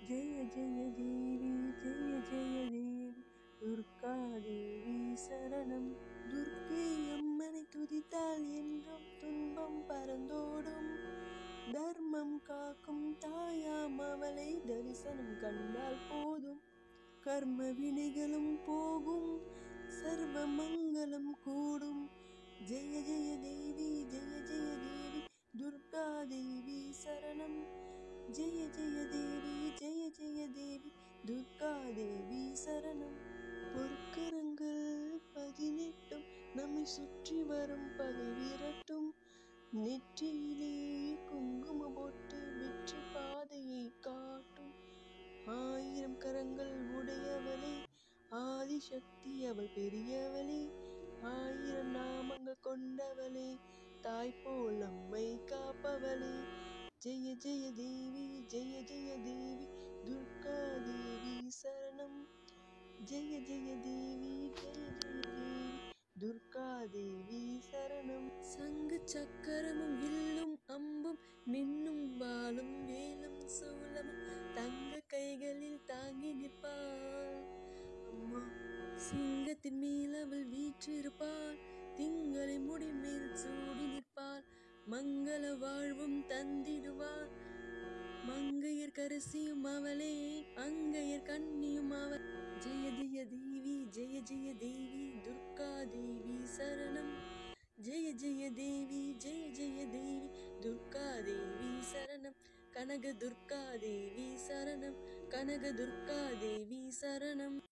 ஜெய ஜெய தேவி ஜெய ஜெய தேவி துர்கா தேவி சரணம். துர்க்கை அம்மனை துதித்தால் என்றும் துன்பம் பறந்தோடும். தர்மம் காக்கும் தாயாம் அவளை தரிசனம் கண்டால் போதும். கர்ம வினைகளும் போகும், சர்வ மங்களம் கூடும். ஜெய ஜெய தேவி ஜெய ஜெய தேவி துர்கா தேவி சரணம். ஜெய ஜெய தேவி ஜெய ஜெய தேவி துர்கா தேவி சரணம். பொற்கரங்கள் 18 நம்மை சுற்றி வரும் பகை விரட்டும். நெற்றியிலே குங்கும போட்டு வெற்றி பாதையை காட்டும். 1000 கரங்கள் உடையவளே, ஆதிசக்தி அவள் பெரியவளே. 1000 நாமங்கள் கொண்டவளே, தாய் போல் நம்மை காப்பவளே. ஜெய ஜெய தேவி ஜெய ஜெய தேவி துர்கா தேவி சரணம். ஜெய ஜெய தேவி ஜெய ஜெய தேவி துர்கா தேவி சரணம். சங்கு சக்கரமும் வில்லும் அம்பும் மின்னும் வாளும் வேலும் சூலமும் தங்க கைகளில் தாங்கி நிற்பாள் அம்மா. சிங்கத்தின் மேல் அவள் வீற்றிருப்பாள், திங்களை முடி மேல் சூடி நிற்பாள். மங்கள வாழ்வும் தந்திடுவாள், மங்கையர் கரசியும் அவளே, அங்கையர் கண்ணியும் அவள். ஜெய ஜெய தேவி ஜெய ஜெய தேவி துர்கா தேவி சரணம். ஜெய ஜெய தேவி ஜெய ஜெய தேவி துர்கா தேவி சரணம். கனக துர்கா தேவி சரணம். கனக துர்கா தேவி சரணம்.